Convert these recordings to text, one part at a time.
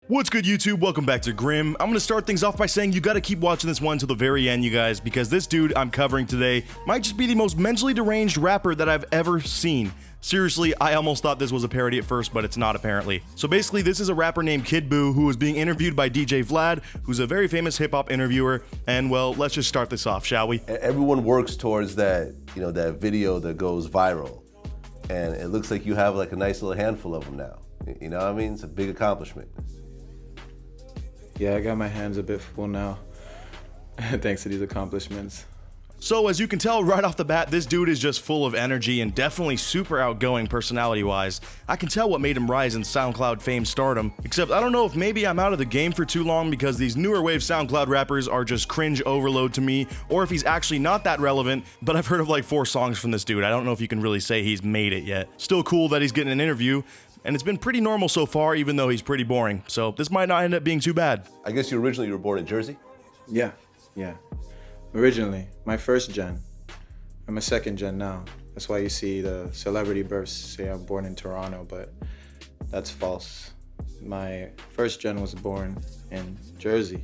What's good, YouTube? Welcome back to Grim. I'm gonna start things off by saying you gotta keep watching this one till the very end, you guys, because this dude I'm covering today might just be the most mentally deranged rapper that I've ever seen. Seriously, I almost thought this was a parody at first, but it's not apparently. So basically, this is a rapper named Kid Buu who was being interviewed by DJ Vlad, who's a very famous hip-hop interviewer, and well, let's just start this off, shall we? Everyone works towards that, that video that goes viral, and it looks like you have like a nice little handful of them now. You know what I mean? It's a big accomplishment. Yeah, I got my hands a bit full now, thanks to these accomplishments. So as you can tell right off the bat, this dude is just full of energy and definitely super outgoing personality-wise. I can tell what made him rise in SoundCloud fame stardom, except I don't know if maybe I'm out of the game for too long because these newer wave SoundCloud rappers are just cringe overload to me, or if he's actually not that relevant, but I've heard of like 4 songs from this dude. I don't know if you can really say he's made it yet. Still cool that he's getting an interview, and it's been pretty normal so far, even though he's pretty boring, so this might not end up being too bad. I guess you were born in Jersey? Yeah. Originally, my first gen. I'm a second gen now. That's why you see the celebrity births say I'm born in Toronto, but that's false. My first gen was born in Jersey.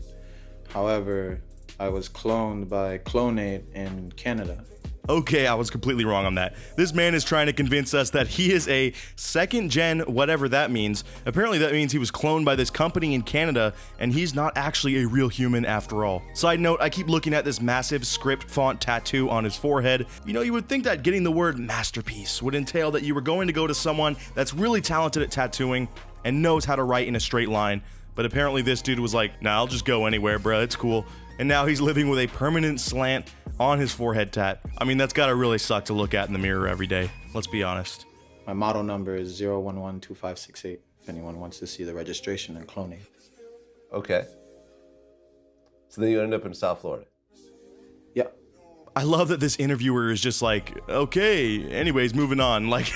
However, I was cloned by Clonate in Canada. Okay, I was completely wrong on that. This man is trying to convince us that he is a second gen, whatever that means. Apparently that means he was cloned by this company in Canada, and he's not actually a real human after all. Side note, I keep looking at this massive script font tattoo on his forehead. You know, you would think that getting the word masterpiece would entail that you were going to go to someone that's really talented at tattooing and knows how to write in a straight line. But apparently this dude was like, nah, I'll just go anywhere, bro, it's cool. And now he's living with a permanent slant on his forehead tat. I mean, that's gotta really suck to look at in the mirror every day. Let's be honest. My model number is 0112568, if anyone wants to see the registration and Clonate. Okay. So then you ended up in South Florida. Yeah. I love that this interviewer is just like, okay, anyways, moving on. Like,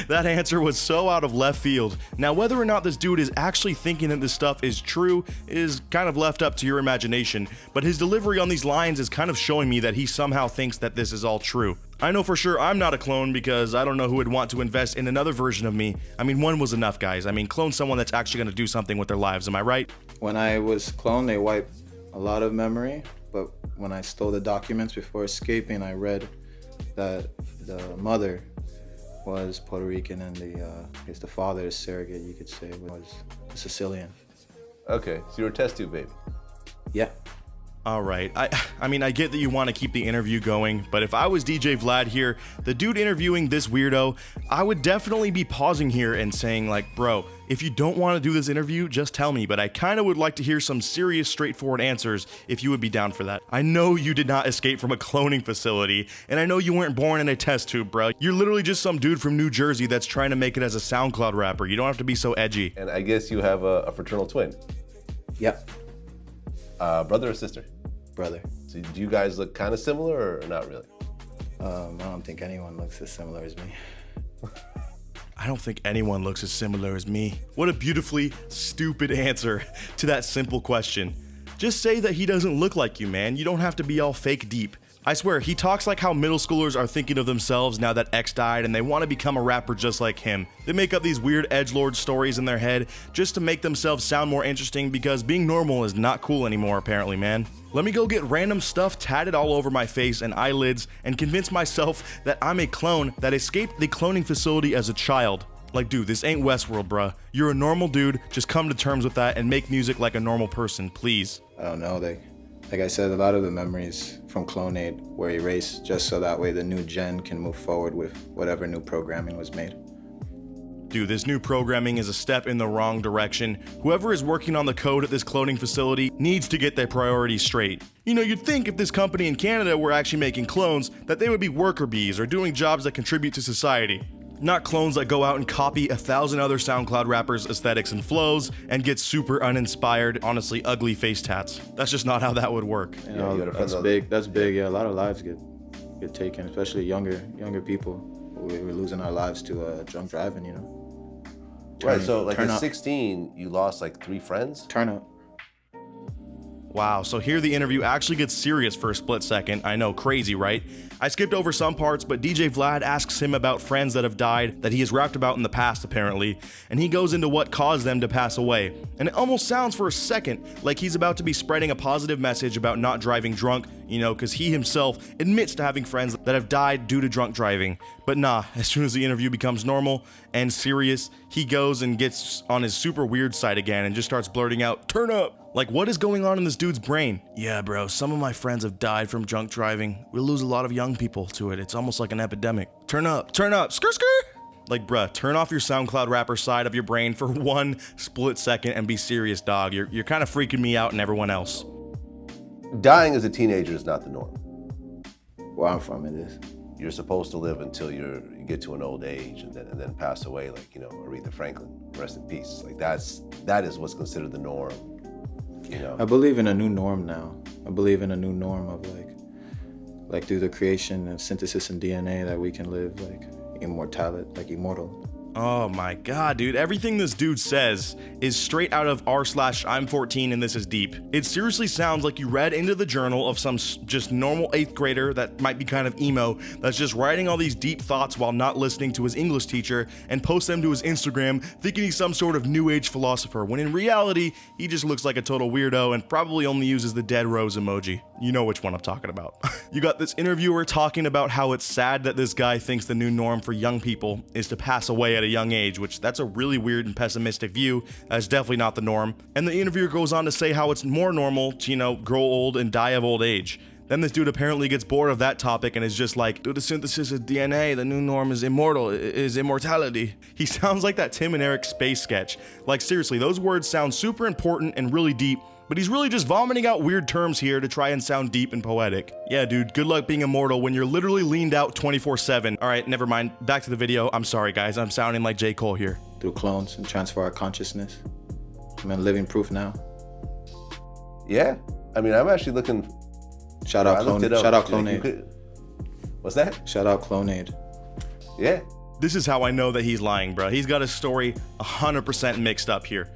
that answer was so out of left field. Now, whether or not this dude is actually thinking that this stuff is true is kind of left up to your imagination, but his delivery on these lines is kind of showing me that he somehow thinks that this is all true. I know for sure I'm not a clone because I don't know who would want to invest in another version of me. I mean, one was enough, guys. I mean, clone someone that's actually gonna do something with their lives, am I right? When I was cloned, they wiped a lot of memory, but when I stole the documents before escaping, I read that the mother was Puerto Rican and the father, surrogate, you could say, was Sicilian. Okay, so you were a test tube baby. Yeah. All right, I mean, I get that you want to keep the interview going, but if I was DJ Vlad here, the dude interviewing this weirdo, I would definitely be pausing here and saying like, bro, if you don't want to do this interview, just tell me, but I kind of would like to hear some serious, straightforward answers if you would be down for that. I know you did not escape from a cloning facility, and I know you weren't born in a test tube, bro. You're literally just some dude from New Jersey that's trying to make it as a SoundCloud rapper. You don't have to be so edgy. And I guess you have a fraternal twin. Yep. Brother or sister? Brother. So do you guys look kind of similar or not really? I don't think anyone looks as similar as me. I don't think anyone looks as similar as me. What a beautifully stupid answer to that simple question. Just say that he doesn't look like you, man. You don't have to be all fake deep. I swear, he talks like how middle schoolers are thinking of themselves now that X died and they want to become a rapper just like him. They make up these weird edgelord stories in their head just to make themselves sound more interesting because being normal is not cool anymore apparently, man. Let me go get random stuff tatted all over my face and eyelids and convince myself that I'm a clone that escaped the cloning facility as a child. Like, dude, this ain't Westworld, bruh. You're a normal dude, just come to terms with that and make music like a normal person, please. I don't know, like I said, a lot of the memories from Clonate were erased just so that way the new gen can move forward with whatever new programming was made. Dude, this new programming is a step in the wrong direction. Whoever is working on the code at this cloning facility needs to get their priorities straight. You know, you'd think if this company in Canada were actually making clones, that they would be worker bees or doing jobs that contribute to society. Not clones that go out and copy 1,000 other SoundCloud rappers' aesthetics and flows and get super uninspired, honestly ugly face tats. That's just not how that would work. You know, that's big. That's big. Yeah, a lot of lives get taken, especially younger people. We're losing our lives to drunk driving. You know. Right. So like at 16, you lost like 3 friends. Turnout. Wow, so here the interview actually gets serious for a split second. I know, crazy, right? I skipped over some parts, but DJ Vlad asks him about friends that have died that he has rapped about in the past, apparently, and he goes into what caused them to pass away. And it almost sounds for a second like he's about to be spreading a positive message about not driving drunk, you know, because he himself admits to having friends that have died due to drunk driving. But nah, as soon as the interview becomes normal and serious, he goes and gets on his super weird side again and just starts blurting out, "Turn up!" Like, what is going on in this dude's brain? Yeah, bro, some of my friends have died from drunk driving. We lose a lot of young people to it. It's almost like an epidemic. Turn up, skr skr! Like, bruh, turn off your SoundCloud rapper side of your brain for one split second and be serious, dog. You're kind of freaking me out and everyone else. Dying as a teenager is not the norm. Where I'm from, it is. You're supposed to live until you get to an old age and then pass away, like, you know, Aretha Franklin, rest in peace. Like, that is what's considered the norm, you know. I believe in a new norm now. I believe in a new norm of like through the creation and synthesis and DNA that we can live like immortal. Oh my god, dude. Everything this dude says is straight out of r/I'm 14 and this is deep. It seriously sounds like you read into the journal of some just normal 8th grader that might be kind of emo, that's just writing all these deep thoughts while not listening to his English teacher and posts them to his Instagram thinking he's some sort of new age philosopher, when in reality, he just looks like a total weirdo and probably only uses the dead rose emoji. You know which one I'm talking about. You got this interviewer talking about how it's sad that this guy thinks the new norm for young people is to pass away at a young age, which that's a really weird and pessimistic view. That's definitely not the norm. And the interviewer goes on to say how it's more normal to, you know, grow old and die of old age. Then this dude apparently gets bored of that topic and is just like, through the synthesis of DNA, the new norm is immortality. He sounds like that Tim and Eric space sketch. Like, seriously, those words sound super important and really deep, but he's really just vomiting out weird terms here to try and sound deep and poetic. Yeah, dude, good luck being immortal when you're literally leaned out 24/7. All right, never mind. Back to the video. I'm sorry, guys. I'm sounding like J. Cole here. Through clones and transfer our consciousness. I'm in living proof now. Yeah, I mean, I'm actually looking. Shout out Clonade. Shout out Like, Clonade. What's that? Shout out Clonade. Yeah. This is how I know that he's lying, bro. He's got his story 100% mixed up here.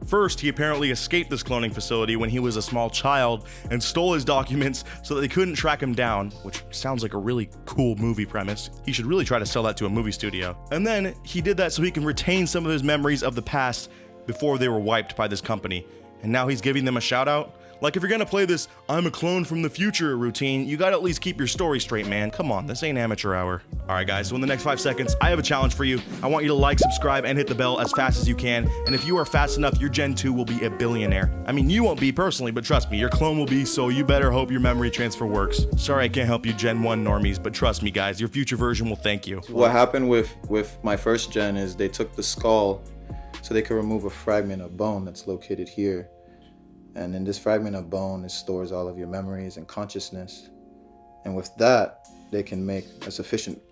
First, he apparently escaped this cloning facility when he was a small child and stole his documents so that they couldn't track him down, which sounds like a really cool movie premise. He should really try to sell that to a movie studio. And then he did that so he can retain some of his memories of the past before they were wiped by this company. And now he's giving them a shout out? Like, if you're gonna play this "I'm a clone from the future" routine, you gotta at least keep your story straight, man. Come on, this ain't amateur hour. Alright guys, so in the next 5 seconds, I have a challenge for you. I want you to like, subscribe, and hit the bell as fast as you can. And if you are fast enough, your Gen 2 will be a billionaire. I mean, you won't be personally, but trust me, your clone will be, so you better hope your memory transfer works. Sorry I can't help you Gen 1 normies, but trust me guys, your future version will thank you. What happened with my first gen is they took the skull so they could remove a fragment of bone that's located here. And in this fragment of bone, it stores all of your memories and consciousness. And with that, they can make a sufficient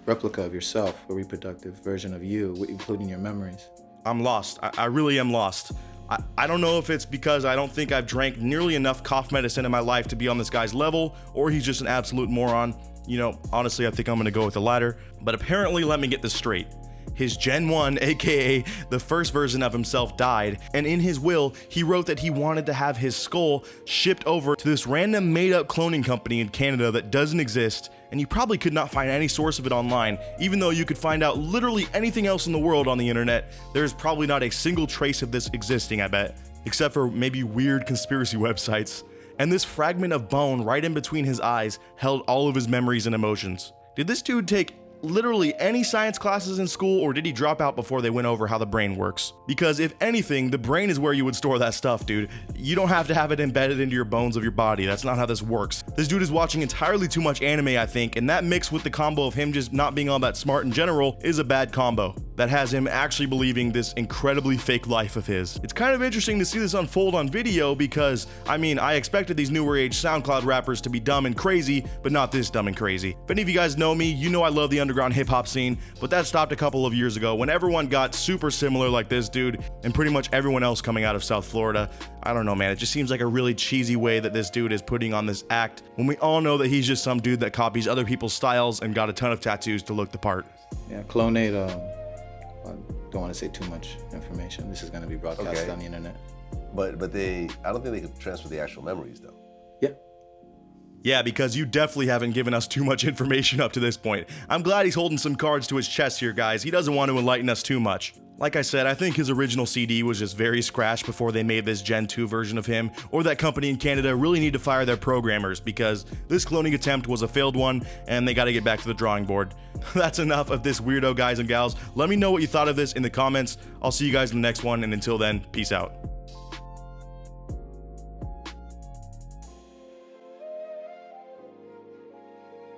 replica of yourself, a reproductive version of you, including your memories. I'm lost. I really am lost. I don't know if it's because I don't think I've drank nearly enough cough medicine in my life to be on this guy's level, or he's just an absolute moron. You know, honestly, I think I'm gonna go with the latter. But apparently, let me get this straight. His Gen 1, aka the first version of himself, died, and in his will, he wrote that he wanted to have his skull shipped over to this random made-up cloning company in Canada that doesn't exist, and you probably could not find any source of it online. Even though you could find out literally anything else in the world on the internet, there's probably not a single trace of this existing, I bet, except for maybe weird conspiracy websites. And this fragment of bone right in between his eyes held all of his memories and emotions. Did this dude take literally any science classes in school, or did he drop out before they went over how the brain works? Because if anything, the brain is where you would store that stuff, dude. You don't have to have it embedded into your bones of your body. That's not how this works. This dude is watching entirely too much anime, I think, and that mixed with the combo of him just not being all that smart in general is a bad combo that has him actually believing this incredibly fake life of his. It's kind of interesting to see this unfold on video because, I mean, I expected these newer age SoundCloud rappers to be dumb and crazy, but not this dumb and crazy. If any of you guys know me, you know I love the underground hip-hop scene, but that stopped a couple of years ago when everyone got super similar like this dude and pretty much everyone else coming out of South Florida. I don't know, man, it just seems like a really cheesy way that this dude is putting on this act when we all know that he's just some dude that copies other people's styles and got a ton of tattoos to look the part. Yeah, Clonade, I don't want to say too much information. This is going to be broadcast on the internet. But I don't think they could transfer the actual memories though. Yeah. Yeah, because you definitely haven't given us too much information up to this point. I'm glad he's holding some cards to his chest here, guys. He doesn't want to enlighten us too much. Like I said, I think his original CD was just very scratched before they made this Gen 2 version of him, or that company in Canada really need to fire their programmers because this cloning attempt was a failed one and they gotta get back to the drawing board. That's enough of this weirdo, guys and gals. Let me know what you thought of this in the comments. I'll see you guys in the next one, and until then, peace out.